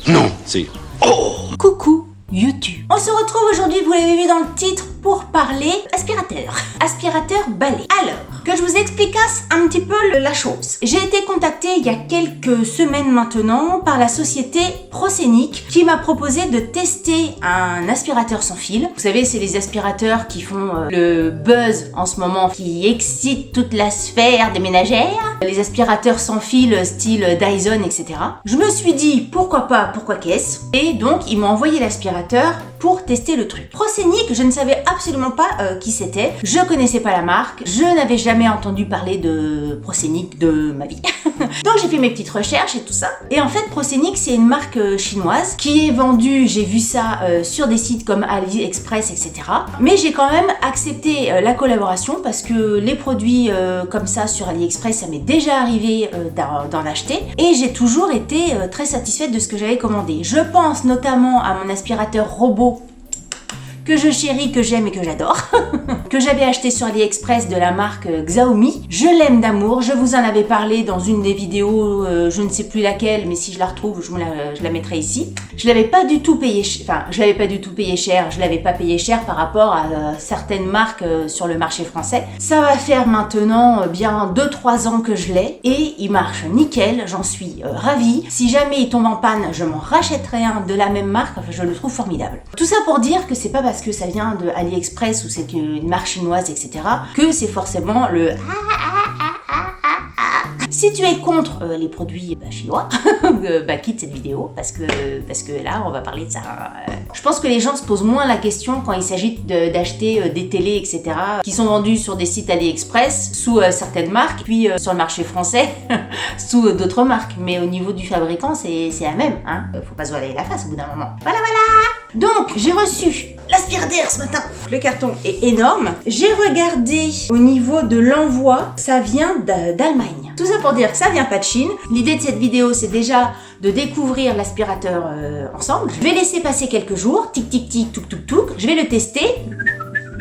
Non. Si. Oh. Coucou YouTube. On se retrouve aujourd'hui, vous l'avez vu dans le titre, pour parler aspirateur. Aspirateur balai. Alors, que je vous explicasse un petit peu la chose. J'ai été contactée il y a quelques semaines maintenant par la société Proscenic qui m'a proposé de tester un aspirateur sans fil. Vous savez, c'est les aspirateurs qui font le buzz en ce moment, qui excitent toute la sphère des ménagères. Les aspirateurs sans fil style Dyson, etc. Je me suis dit, pourquoi pas, pourquoi qu'est-ce? Et donc, ils m'ont envoyé l'aspirateur pour tester le truc. Proscenic, je ne savais absolument pas qui c'était. Je connaissais pas la marque. Je n'avais jamais entendu parler de Proscenic de ma vie. Donc j'ai fait mes petites recherches et tout ça. Et en fait, Proscenic, c'est une marque chinoise qui est vendue, j'ai vu ça sur des sites comme AliExpress, etc. Mais j'ai quand même accepté la collaboration parce que les produits comme ça sur AliExpress, ça m'est déjà arrivé d'en acheter. Et j'ai toujours été très satisfaite de ce que j'avais commandé. Je pense notamment à mon aspirateur robot que je chéris, que j'aime et que j'adore, que j'avais acheté sur AliExpress de la marque Xiaomi. Je l'aime d'amour, je vous en avais parlé dans une des vidéos, je ne sais plus laquelle, mais si je la retrouve, je la mettrai ici. Je l'avais pas du tout payé, je l'avais pas du tout payé cher, je l'avais pas payé cher par rapport à certaines marques sur le marché français. Ça va faire maintenant bien 2-3 ans que je l'ai et il marche nickel, j'en suis ravie. Si jamais il tombe en panne, je m'en rachèterai un de la même marque, enfin je le trouve formidable. Tout ça pour dire que c'est pas parce que ça vient de AliExpress ou c'est une marque chinoise, etc., que c'est forcément le... Si tu es contre les produits chinois, quitte cette vidéo parce que là on va parler de ça. Je pense que les gens se posent moins la question quand il s'agit d'acheter des télés, etc., qui sont vendus sur des sites AliExpress sous certaines marques, puis sur le marché français sous d'autres marques. Mais au niveau du fabricant, c'est la même. Hein. Faut pas se voiler la face au bout d'un moment. Voilà. Donc j'ai reçu l'aspirateur ce matin. Le carton est énorme. J'ai regardé au niveau de l'envoi, ça vient d'Allemagne. Tout ça pour dire que ça vient pas de Chine. L'idée de cette vidéo, c'est déjà de découvrir l'aspirateur ensemble. Je vais laisser passer quelques jours. Tic tic tic, touk touk touk. Je vais le tester.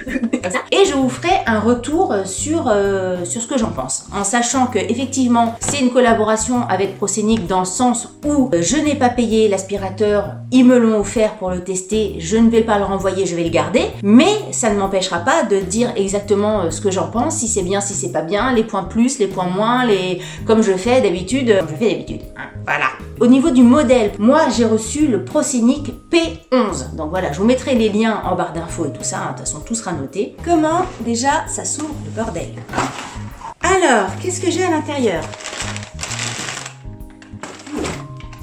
Comme ça. Et je vous ferai un retour sur ce que j'en pense. En sachant que effectivement c'est une collaboration avec Proscenic dans le sens où je n'ai pas payé l'aspirateur, ils me l'ont offert pour le tester, je ne vais pas le renvoyer, je vais le garder. Mais ça ne m'empêchera pas de dire exactement ce que j'en pense, si c'est bien, si c'est pas bien, les points plus, les points moins, comme je fais d'habitude. Voilà. Au niveau du modèle, moi j'ai reçu le Proscenic P11. Donc voilà, je vous mettrai les liens en barre d'infos et tout ça, de toute façon tout sera noté. Comment déjà ça s'ouvre le bordel? Alors, qu'est-ce que j'ai à l'intérieur?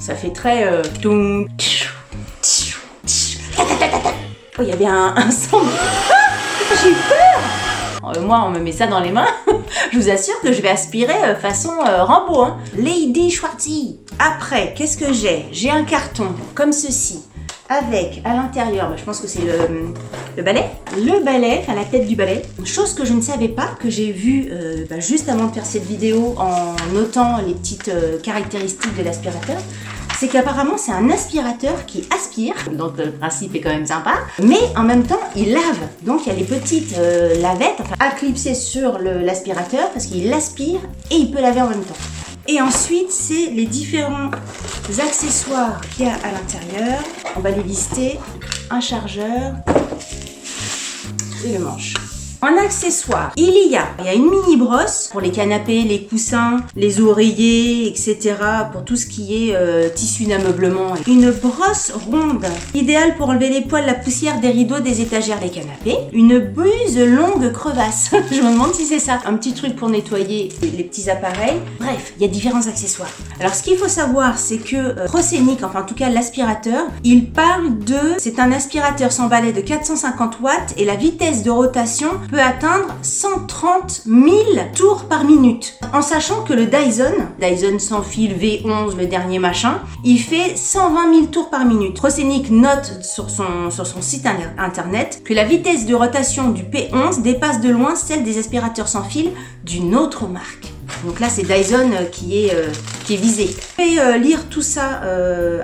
Ça fait très... Oh, il y avait un son... J'ai eu peur. Moi, on me met ça dans les mains. Je vous assure que je vais aspirer façon Rambo. Hein. Lady Schwartzy. Après, qu'est-ce que j'ai? J'ai un carton comme ceci. Avec à l'intérieur, je pense que c'est le balai. Le balai, enfin la tête du balai. Une chose que je ne savais pas, que j'ai vue juste avant de faire cette vidéo en notant les petites caractéristiques de l'aspirateur, c'est qu'apparemment c'est un aspirateur qui aspire, donc le principe est quand même sympa, mais en même temps il lave. Donc il y a les petites lavettes à clipser sur l'aspirateur parce qu'il aspire et il peut laver en même temps. Et ensuite, c'est les différents accessoires qu'il y a à l'intérieur. On va les lister. Un chargeur et le manche. En accessoires, il y a une mini brosse pour les canapés, les coussins, les oreillers, etc. Pour tout ce qui est tissu d'ameublement. Une brosse ronde, idéale pour enlever les poils, la poussière des rideaux, des étagères, des canapés. Une buse longue crevasse. Je me demande si c'est ça. Un petit truc pour nettoyer les petits appareils. Bref, il y a différents accessoires. Alors, ce qu'il faut savoir, c'est que Proscenic, enfin en tout cas l'aspirateur, il parle c'est un aspirateur sans balai de 450 watts et la vitesse de rotation peut atteindre 130 000 tours par minute. En sachant que le Dyson sans fil V11, le dernier machin, il fait 120 000 tours par minute. Proscenic note sur son site internet que la vitesse de rotation du P11 dépasse de loin celle des aspirateurs sans fil d'une autre marque. Donc là, c'est Dyson qui est visé. Je vais lire tout ça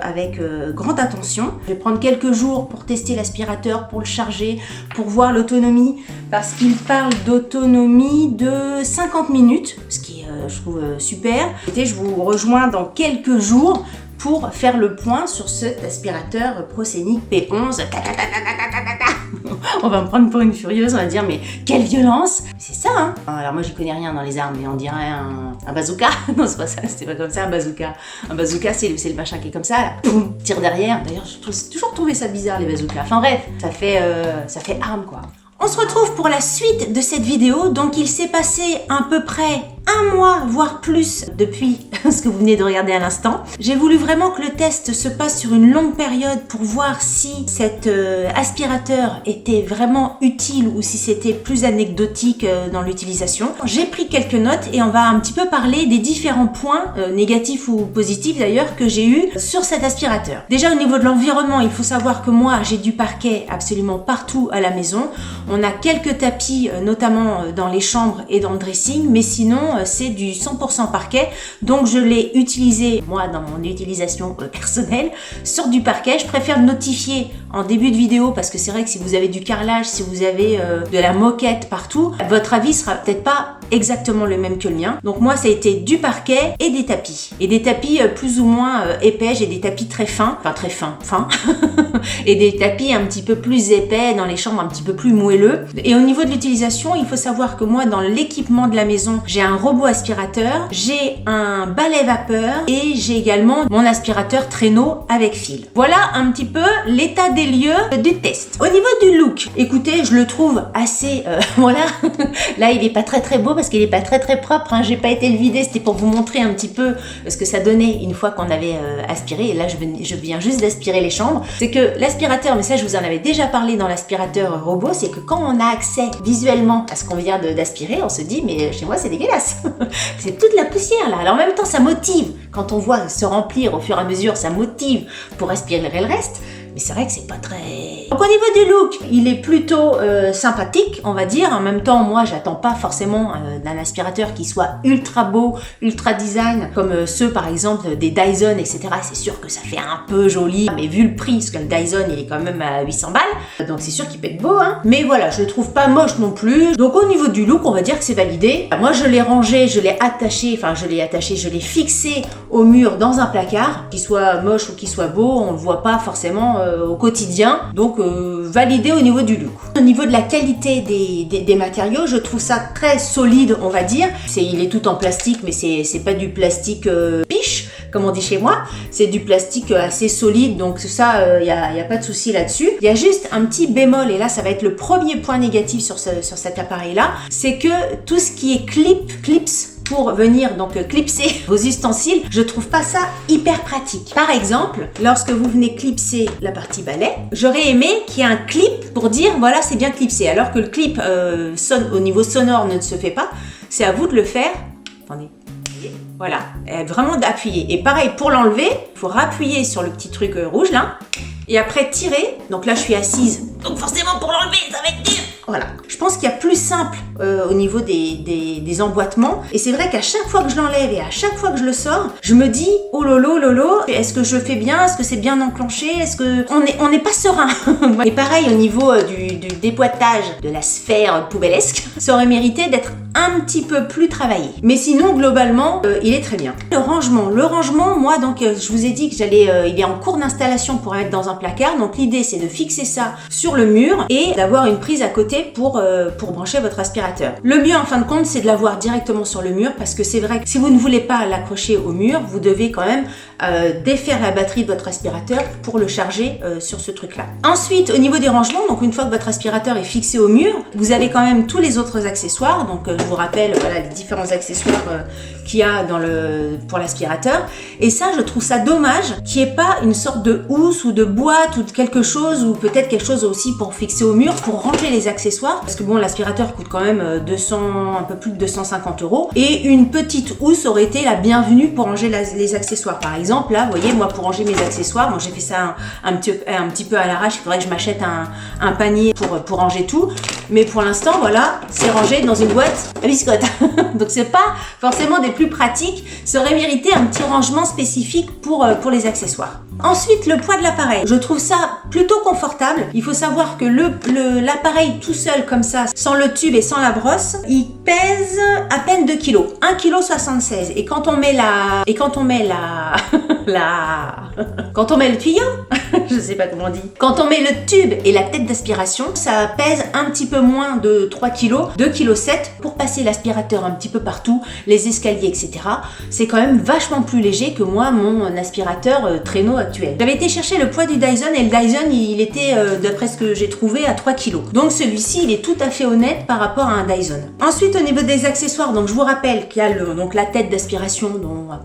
avec grande attention. Je vais prendre quelques jours pour tester l'aspirateur, pour le charger, pour voir l'autonomie, parce qu'il parle d'autonomie de 50 minutes, ce qui est, je trouve, super. Et je vous rejoins dans quelques jours pour faire le point sur cet aspirateur Proscenic P11. On va me prendre pour une furieuse, on va dire mais quelle violence! C'est ça hein. Alors moi j'y connais rien dans les armes, mais on dirait un bazooka. Non c'est pas ça, c'était pas comme ça un bazooka. Un bazooka c'est le machin qui est comme ça, là, poum, tire derrière. D'ailleurs j'ai toujours trouvé ça bizarre les bazookas. Enfin bref, ça fait arme quoi. On se retrouve pour la suite de cette vidéo, donc il s'est passé à peu près un mois, voire plus, depuis ce que vous venez de regarder à l'instant. J'ai voulu vraiment que le test se passe sur une longue période pour voir si cet aspirateur était vraiment utile ou si c'était plus anecdotique dans l'utilisation. J'ai pris quelques notes et on va un petit peu parler des différents points, négatifs ou positifs d'ailleurs, que j'ai eu sur cet aspirateur. Déjà au niveau de l'environnement, il faut savoir que moi j'ai du parquet absolument partout à la maison. On a quelques tapis, notamment dans les chambres et dans le dressing, mais sinon c'est du 100% parquet, donc je l'ai utilisé moi dans mon utilisation personnelle sur du parquet. Je préfère le notifier en début de vidéo parce que c'est vrai que si vous avez du carrelage, si vous avez de la moquette partout, votre avis sera peut-être pas exactement le même que le mien. Donc moi ça a été du parquet et des tapis plus ou moins épais. J'ai des tapis très fins, enfin très fins et des tapis un petit peu plus épais dans les chambres, un petit peu plus moelleux. Et au niveau de l'utilisation, il faut savoir que moi dans l'équipement de la maison, j'ai un robot aspirateur, j'ai un balai vapeur et j'ai également mon aspirateur traîneau avec fil. Voilà un petit peu l'état des lieux du test. Au niveau du look, écoutez, je le trouve assez voilà, là il est pas très beau parce qu'il est pas très propre hein. J'ai pas été le vider, c'était pour vous montrer un petit peu ce que ça donnait une fois qu'on avait aspiré. Et là je viens juste d'aspirer les chambres. C'est que l'aspirateur, mais ça je vous en avais déjà parlé dans l'aspirateur robot, c'est que quand on a accès visuellement à ce qu'on vient d'aspirer, on se dit mais chez moi c'est dégueulasse. C'est toute la poussière là. Alors en même temps ça motive, quand on voit se remplir au fur et à mesure, ça motive pour aspirer le reste. Mais c'est vrai que c'est pas très... Donc au niveau du look, il est plutôt sympathique, on va dire. En même temps, moi, j'attends pas forcément d'un aspirateur qui soit ultra beau, ultra design, comme ceux, par exemple, des Dyson, etc. C'est sûr que ça fait un peu joli, mais vu le prix, parce que le Dyson, il est quand même à 800 balles, donc c'est sûr qu'il peut être beau, hein. Mais voilà, je le trouve pas moche non plus. Donc au niveau du look, on va dire que c'est validé. Moi, je l'ai rangé, je l'ai attaché, je l'ai fixé au mur dans un placard. Qu'il soit moche ou qu'il soit beau, on le voit pas forcément au quotidien, donc validé au niveau du look. Au niveau de la qualité des matériaux, je trouve ça très solide, on va dire. Il est tout en plastique, mais c'est pas du plastique piche, comme on dit chez moi. C'est du plastique assez solide, donc ça, y a pas de souci là-dessus. Il y a juste un petit bémol, et là, ça va être le premier point négatif sur cet appareil-là, c'est que tout ce qui est clips, pour venir donc clipser vos ustensiles, je trouve pas ça hyper pratique. Par exemple, lorsque vous venez clipser la partie balai, j'aurais aimé qu'il y ait un clip pour dire voilà c'est bien clipsé, alors que le clip au niveau sonore ne se fait pas. C'est à vous de le faire. Attendez. Voilà, vraiment d'appuyer. Et pareil, pour l'enlever, il faut rappuyer sur le petit truc rouge là, et après tirer. Donc là je suis assise, donc forcément pour l'enlever ça va être dur. Voilà. Je pense qu'il y a plus simple au niveau des emboîtements. Et c'est vrai qu'à chaque fois que je l'enlève et à chaque fois que je le sors, je me dis oh lolo, est-ce que je fais bien? Est-ce que c'est bien enclenché? Est-ce que on n'est pas serein? Et pareil au niveau du déboîtage de la sphère poubellesque, ça aurait mérité d'être un petit peu plus travaillé. Mais sinon globalement, il est très bien. Le rangement, moi donc je vous ai dit que il est en cours d'installation pour mettre dans un placard. Donc l'idée c'est de fixer ça sur le mur et d'avoir une prise à côté pour brancher votre aspirateur. Le mieux en fin de compte c'est de l'avoir directement sur le mur, parce que c'est vrai que si vous ne voulez pas l'accrocher au mur, vous devez quand même défaire la batterie de votre aspirateur pour le charger sur ce truc là. Ensuite au niveau des rangements, donc une fois que votre aspirateur est fixé au mur, vous avez quand même tous les autres accessoires. Donc je vous rappelle voilà les différents accessoires qu'il y a pour l'aspirateur. Et ça je trouve ça dommage qu'il n'y ait pas une sorte de housse ou de boîte ou de quelque chose, ou peut-être quelque chose aussi pour fixer au mur pour ranger les accessoires, parce que bon l'aspirateur coûte quand même un peu plus de 250 €, et une petite housse aurait été la bienvenue pour ranger les accessoires. Par exemple là vous voyez, moi pour ranger mes accessoires, moi j'ai fait ça un petit peu à l'arrache. Il faudrait que je m'achète un panier pour ranger tout, mais pour l'instant voilà, c'est rangé dans une boîte à biscottes. Donc c'est pas forcément des plus pratiques. Ça aurait mérité un petit rangement spécifique pour les accessoires. Ensuite, le poids de l'appareil. Je trouve ça plutôt confortable. Il faut savoir que l'appareil tout seul comme ça, sans le tube et sans la brosse, il pèse à peine 2 kg. 1,76 kg. Et quand on met Là. Quand on met le tuyau, je sais pas comment on dit. Quand on met le tube et la tête d'aspiration, ça pèse un petit peu moins de 3 kg, 2,7 kg pour passer l'aspirateur un petit peu partout, les escaliers, etc. C'est quand même vachement plus léger que moi, mon aspirateur traîneau actuel. J'avais été chercher le poids du Dyson et le Dyson, il était, d'après ce que j'ai trouvé, à 3 kg. Donc celui-ci, il est tout à fait honnête par rapport à un Dyson. Ensuite, au niveau des accessoires, donc je vous rappelle qu'il y a donc la tête d'aspiration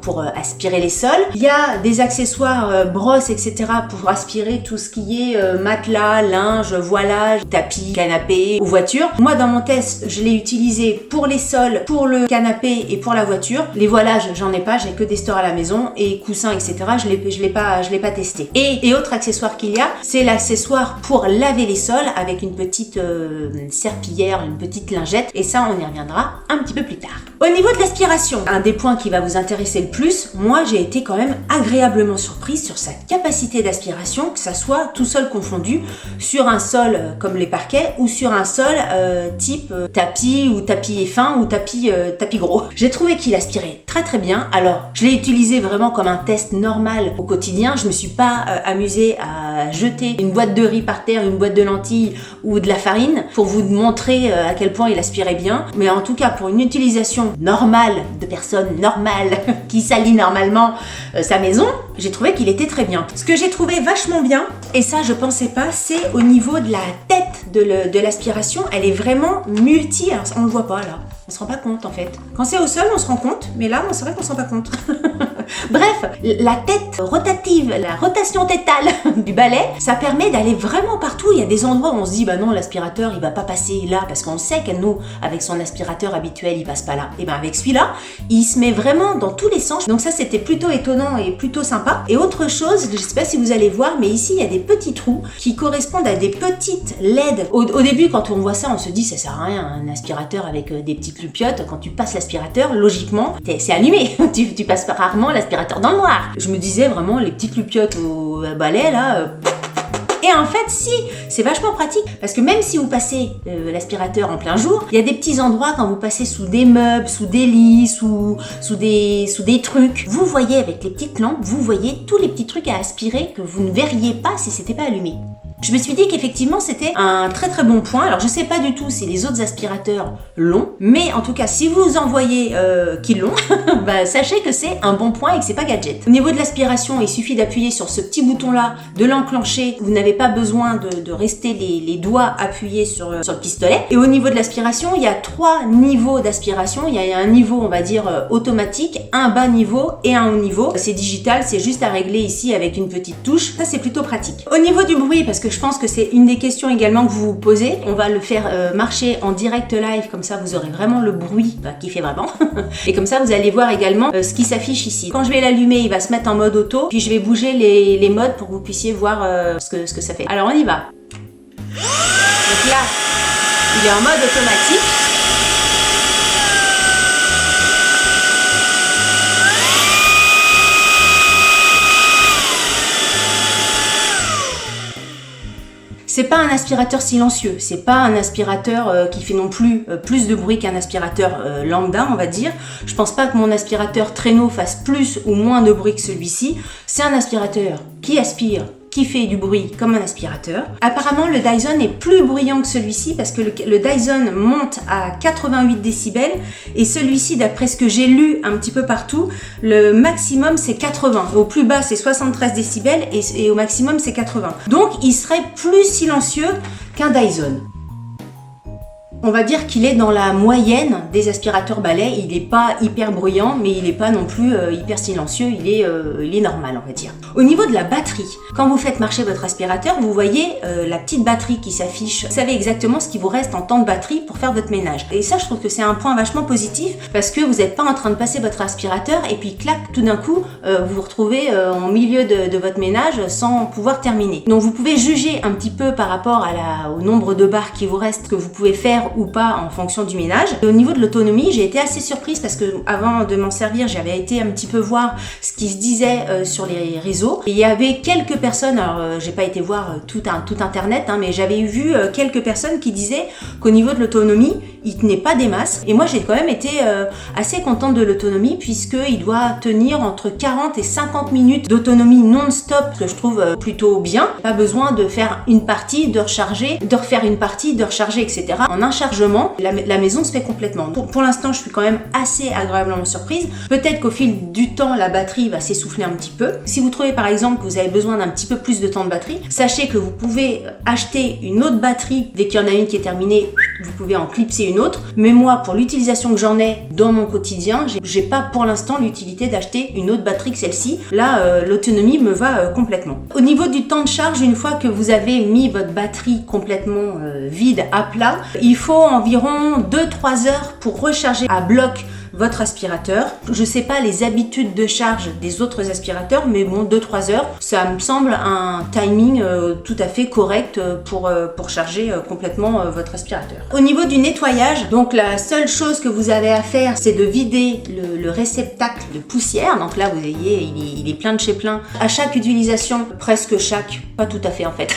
pour aspirer les sols. Il y a des accessoires brosses, etc. pour aspirer tout ce qui est matelas, linge, voilage, tapis, canapé ou voiture. Moi, dans mon test, je l'ai utilisé pour les sols, pour le canapé et pour la voiture. Les voilages, j'en ai pas, j'ai que des stores à la maison et coussins, etc. Je l'ai pas testé. Et autre accessoire qu'il y a, c'est l'accessoire pour laver les sols avec une petite serpillière, une petite lingette. Et ça, on y reviendra un petit peu plus tard. Au niveau de l'aspiration, un des points qui va vous intéresser le plus, moi j'ai été quand même agréablement surprise sur sa capacité d'aspiration, que ça soit tout sol confondu, sur un sol comme les parquets ou sur un sol type tapis ou tapis fin ou tapis gros. J'ai trouvé qu'il aspirait très très bien. Alors je l'ai utilisé vraiment comme un test normal au quotidien. Je me suis pas amusée à jeter une boîte de riz par terre, une boîte de lentilles ou de la farine pour vous montrer à quel point il aspirait bien. Mais en tout cas pour une utilisation normale de personnes normales qui salit normalement sa maison, j'ai trouvé qu'il était très bien. Ce que j'ai trouvé vachement bien, et ça je pensais pas, c'est au niveau de la tête de l'aspiration. Elle est vraiment multi, alors on le voit pas là, on se rend pas compte en fait. Quand c'est au sol on se rend compte, mais là c'est vrai qu'on se rend pas compte. Bref, la tête rotative, la rotation tétale du balai, ça permet d'aller vraiment partout. Il y a des endroits où on se dit bah non, l'aspirateur il va pas passer là parce qu'on sait que nous avec son aspirateur habituel il passe pas là. Et ben avec celui-là, il se met vraiment dans tous les sens. Donc ça c'était plutôt étonnant et plutôt sympa. Et autre chose, je sais pas si vous allez voir, mais ici il y a des petits trous qui correspondent à des petites LED. Au début quand on voit ça, on se dit ça sert à rien un aspirateur avec des petites loupiottes. Quand tu passes l'aspirateur, logiquement c'est allumé. tu passes rarement l'aspirateur dans le noir. Je me disais vraiment les petites loupiottes au balai là. Et en fait, si, c'est vachement pratique parce que même si vous passez l'aspirateur en plein jour, il y a des petits endroits quand vous passez sous des meubles, sous des lits, sous des trucs. Vous voyez avec les petites lampes, vous voyez tous les petits trucs à aspirer que vous ne verriez pas si c'était pas allumé. Je me suis dit qu'effectivement c'était un très très bon point. Alors je sais pas du tout si les autres aspirateurs l'ont, mais en tout cas si vous en voyez qu'ils l'ont, bah, sachez que c'est un bon point et que c'est pas gadget. Au niveau de l'aspiration, il suffit d'appuyer sur ce petit bouton là, de l'enclencher. Vous n'avez pas besoin de rester les doigts appuyés sur le pistolet. Et au niveau de l'aspiration, il y a 3 niveaux d'aspiration. Il y a un niveau on va dire automatique, un bas niveau et un haut niveau. C'est digital, c'est juste à régler ici avec une petite touche. Ça c'est plutôt pratique. Au niveau du bruit, parce que je pense que c'est une des questions également que vous vous posez. On va le faire marcher en direct live, comme ça vous aurez vraiment le bruit qui fait vraiment. Et comme ça vous allez voir également ce qui s'affiche ici. Quand je vais l'allumer, il va se mettre en mode auto, puis je vais bouger les modes pour que vous puissiez voir ce que ça fait. Alors on y va. Donc là, il est en mode automatique. C'est pas un aspirateur silencieux, c'est pas un aspirateur qui fait non plus plus de bruit qu'un aspirateur lambda, on va dire. Je pense pas que mon aspirateur traîneau fasse plus ou moins de bruit que celui-ci. C'est un aspirateur qui aspire, qui fait du bruit comme un aspirateur. Apparemment, le Dyson est plus bruyant que celui-ci parce que le Dyson monte à 88 décibels et celui-ci, d'après ce que j'ai lu un petit peu partout, le maximum c'est 80. Au plus bas c'est 73 décibels et au maximum c'est 80. Donc il serait plus silencieux qu'un Dyson. On va dire qu'il est dans la moyenne des aspirateurs balais. Il n'est pas hyper bruyant, mais il n'est pas non plus hyper silencieux. Il est normal, on va dire. Au niveau de la batterie, quand vous faites marcher votre aspirateur, vous voyez la petite batterie qui s'affiche. Vous savez exactement ce qui vous reste en temps de batterie pour faire votre ménage. Et ça, je trouve que c'est un point vachement positif parce que vous n'êtes pas en train de passer votre aspirateur et puis clac, tout d'un coup, vous vous retrouvez en milieu de votre ménage sans pouvoir terminer. Donc vous pouvez juger un petit peu par rapport au nombre de barres qui vous reste, que vous pouvez faire ou pas en fonction du ménage. Et au niveau de l'autonomie, j'ai été assez surprise parce que avant de m'en servir, j'avais été un petit peu voir ce qui se disait sur les réseaux. Et il y avait quelques personnes, alors j'ai pas été voir tout internet, hein, mais j'avais vu quelques personnes qui disaient qu'au niveau de l'autonomie, il tenait pas des masses. Et moi, j'ai quand même été assez contente de l'autonomie puisqu'il doit tenir entre 40 et 50 minutes d'autonomie non-stop, ce que je trouve plutôt bien. Pas besoin de faire une partie, de recharger, de refaire une partie, de recharger, etc. En un chargement, la maison se fait complètement. Pour l'instant, je suis quand même assez agréablement surprise. Peut-être qu'au fil du temps, la batterie va s'essouffler un petit peu. Si vous trouvez par exemple que vous avez besoin d'un petit peu plus de temps de batterie, sachez que vous pouvez acheter une autre batterie. Dès qu'il y en a une qui est terminée, vous pouvez en clipser une autre. Mais moi, pour l'utilisation que j'en ai dans mon quotidien, j'ai pas pour l'instant l'utilité d'acheter une autre batterie que celle-ci. Là, l'autonomie me va complètement. Au niveau du temps de charge, une fois que vous avez mis votre batterie complètement vide à plat, il faut environ 2-3 heures pour recharger à bloc votre aspirateur. Je sais pas les habitudes de charge des autres aspirateurs, mais bon, 2-3 heures, ça me semble un timing tout à fait correct pour charger complètement votre aspirateur. Au niveau du nettoyage, donc la seule chose que vous avez à faire, c'est de vider le réceptacle de poussière. Donc là, vous voyez, il est plein de chez plein. À chaque utilisation, presque chaque, pas tout à fait en fait.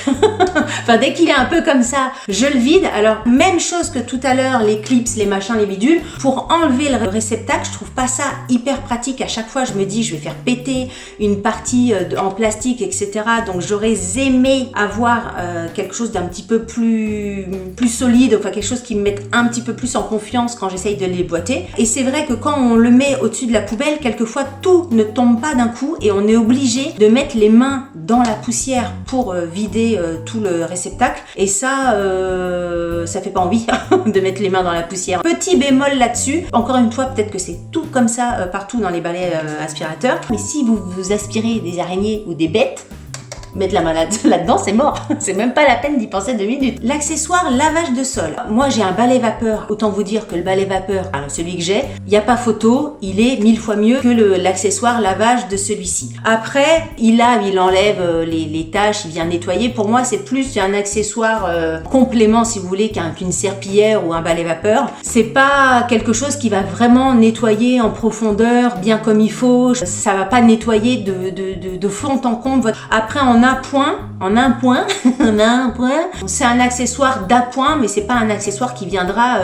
Enfin, dès qu'il est un peu comme ça, je le vide. Alors, même chose que tout à l'heure, les clips, les machins, les bidules, pour enlever le réceptacle, je trouve pas ça hyper pratique. À chaque fois, je me dis, je vais faire péter une partie en plastique, etc. Donc, j'aurais aimé avoir quelque chose d'un petit peu plus solide, enfin quelque chose qui me mette un petit peu plus en confiance quand j'essaye de les boîter. Et c'est vrai que quand on le met au-dessus de la poubelle, quelquefois, tout ne tombe pas d'un coup et on est obligé de mettre les mains dans la poussière pour vider tout le réceptacle. Et ça fait pas envie de mettre les mains dans la poussière. Petit bémol là-dessus, encore une fois, peut-être que c'est tout comme ça partout dans les balais aspirateurs. Mais si vous aspirez des araignées ou des bêtes, mettre la main là-dedans, c'est mort. C'est même pas la peine d'y penser 2 minutes. L'accessoire lavage de sol. Moi, j'ai un balai vapeur. Autant vous dire que le balai vapeur, alors celui que j'ai, il n'y a pas photo. Il est 1000 fois mieux que l'accessoire lavage de celui-ci. Après, il lave, il enlève les taches, il vient nettoyer. Pour moi, c'est plus un accessoire complément, si vous voulez, qu'une serpillière ou un balai vapeur. C'est pas quelque chose qui va vraiment nettoyer en profondeur, bien comme il faut. Ça va pas nettoyer de fond en comble. Après, en un point, c'est un accessoire d'appoint, mais c'est pas un accessoire qui viendra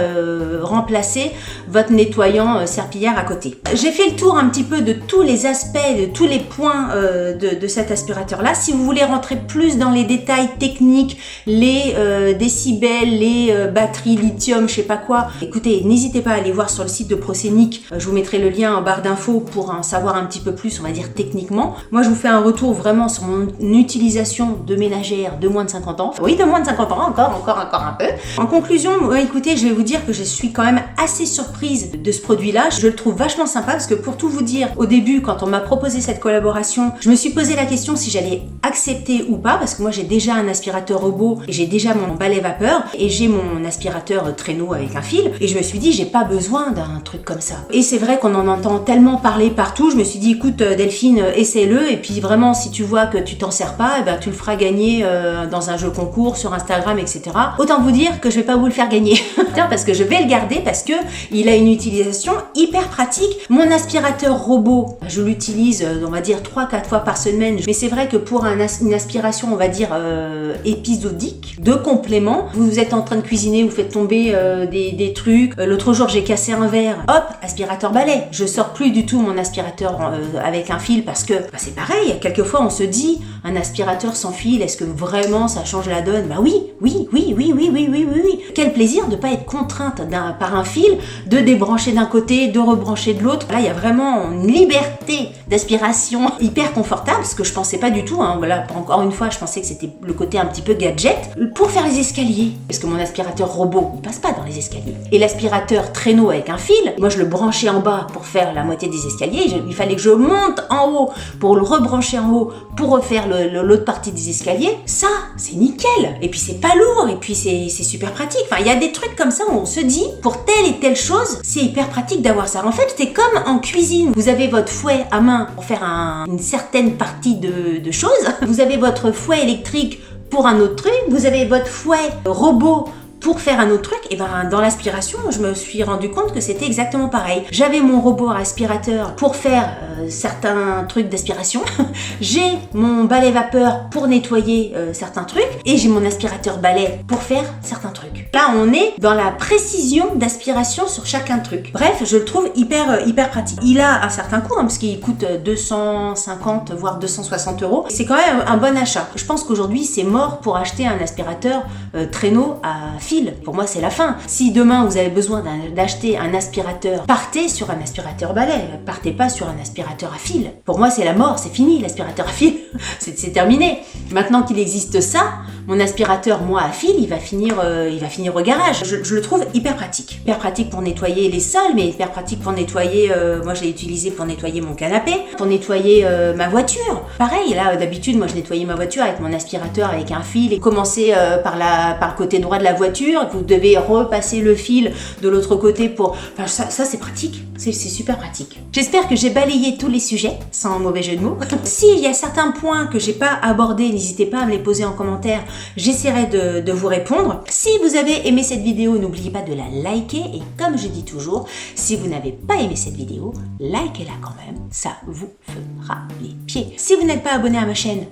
remplacer votre nettoyant serpillière à côté. J'ai fait le tour un petit peu de tous les aspects, de tous les points de cet aspirateur-là. Si vous voulez rentrer plus dans les détails techniques, les décibels, les batteries lithium, je sais pas quoi, écoutez, n'hésitez pas à aller voir sur le site de Procenic. Je vous mettrai le lien en barre d'infos pour en savoir un petit peu plus, on va dire techniquement. Moi, je vous fais un retour vraiment sur mon utilisation de ménagères de moins de 50 ans. Oui, de moins de 50 ans, encore un peu. En conclusion, écoutez, je vais vous dire que je suis quand même assez surprise de ce produit-là. Je le trouve vachement sympa parce que pour tout vous dire, au début, quand on m'a proposé cette collaboration, je me suis posé la question si j'allais accepter ou pas parce que moi, j'ai déjà un aspirateur robot et j'ai déjà mon balai vapeur et j'ai mon aspirateur traîneau avec un fil et je me suis dit, j'ai pas besoin d'un truc comme ça. Et c'est vrai qu'on en entend tellement parler partout. Je me suis dit, écoute, Delphine, essaie-le et puis vraiment, si tu vois que tu t'en sers pas, tu le feras gagner dans un jeu concours sur Instagram, etc. Autant vous dire que je vais pas vous le faire gagner parce que je vais le garder parce que il a une utilisation hyper pratique. Mon aspirateur robot, je l'utilise on va dire 3-4 fois par semaine, mais c'est vrai que pour une aspiration on va dire épisodique, de complément, vous êtes en train de cuisiner, vous faites tomber des trucs, l'autre jour j'ai cassé un verre, hop, aspirateur balai, je sors plus du tout mon aspirateur avec un fil parce que c'est pareil, quelquefois on se dit un aspirateur sans fil, est-ce que vraiment ça change la donne? Oui. Quel plaisir de pas être contrainte par un fil, de débrancher d'un côté, de rebrancher de l'autre. Là, il y a vraiment une liberté d'aspiration hyper confortable, ce que je pensais pas du tout. Voilà, encore une fois, je pensais que c'était le côté un petit peu gadget. Pour faire les escaliers, parce que mon aspirateur robot, il passe pas dans les escaliers. Et l'aspirateur traîneau avec un fil, moi je le branchais en bas pour faire la moitié des escaliers. Il fallait que je monte en haut pour le rebrancher en haut pour refaire l'autre partie des escaliers. Ça, c'est nickel. Et puis c'est pas lourd. Et puis c'est super pratique. Enfin, il y a des trucs comme ça où on se dit, pour telle et telle chose, c'est hyper pratique d'avoir ça. En fait, c'est comme en cuisine. Vous avez votre fouet à main pour faire une certaine partie de choses. Vous avez votre fouet électrique pour un autre truc. Vous avez votre fouet robot pour faire un autre truc, et ben dans l'aspiration, je me suis rendu compte que c'était exactement pareil. J'avais mon robot aspirateur pour faire certains trucs d'aspiration, j'ai mon balai vapeur pour nettoyer certains trucs, et j'ai mon aspirateur balai pour faire certains trucs. Là, on est dans la précision d'aspiration sur chacun truc. Bref, je le trouve hyper pratique. Il a un certain coût, parce qu'il coûte 250 voire 260 €. C'est quand même un bon achat. Je pense qu'aujourd'hui, c'est mort pour acheter un aspirateur traîneau à fil. Pour moi, c'est la fin. Si demain, vous avez besoin d'acheter un aspirateur, partez sur un aspirateur balai. Partez pas sur un aspirateur à fil. Pour moi, c'est la mort. C'est fini, l'aspirateur à fil. c'est terminé. Maintenant qu'il existe ça, mon aspirateur, moi, à fil, il va finir au garage. Je le trouve hyper pratique. Hyper pratique pour nettoyer les sols, mais hyper pratique pour nettoyer, moi je l'ai utilisé pour nettoyer mon canapé, pour nettoyer ma voiture. Pareil, là, d'habitude, moi je nettoyais ma voiture avec mon aspirateur avec un fil et commencer par le côté droit de la voiture. Vous devez repasser le fil de l'autre côté pour... Enfin, ça c'est pratique. C'est super pratique. J'espère que j'ai balayé tous les sujets, sans mauvais jeu de mots. S'il y a certains points que j'ai pas abordés, n'hésitez pas à me les poser en commentaire. J'essaierai de vous répondre. Si vous avez aimé cette vidéo, n'oubliez pas de la liker. Et comme je dis toujours, si vous n'avez pas aimé cette vidéo, likez-la quand même. Ça vous fera les pieds. Si vous n'êtes pas abonné à ma chaîne,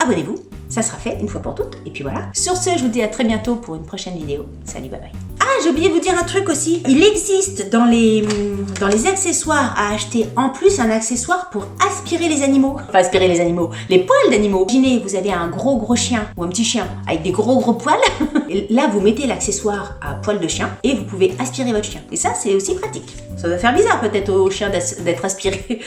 abonnez-vous. Ça sera fait une fois pour toutes. Et puis voilà. Sur ce, je vous dis à très bientôt pour une prochaine vidéo. Salut, bye bye. Ah, j'ai oublié de vous dire un truc aussi. Il existe dans les accessoires à acheter en plus un accessoire pour aspirer les animaux. Enfin, aspirer les animaux, les poils d'animaux. Imaginez, vous avez un gros chien ou un petit chien avec des gros poils. Et là, vous mettez l'accessoire à poil de chien et vous pouvez aspirer votre chien. Et ça, c'est aussi pratique. Ça doit faire bizarre peut-être au chien d'être aspiré.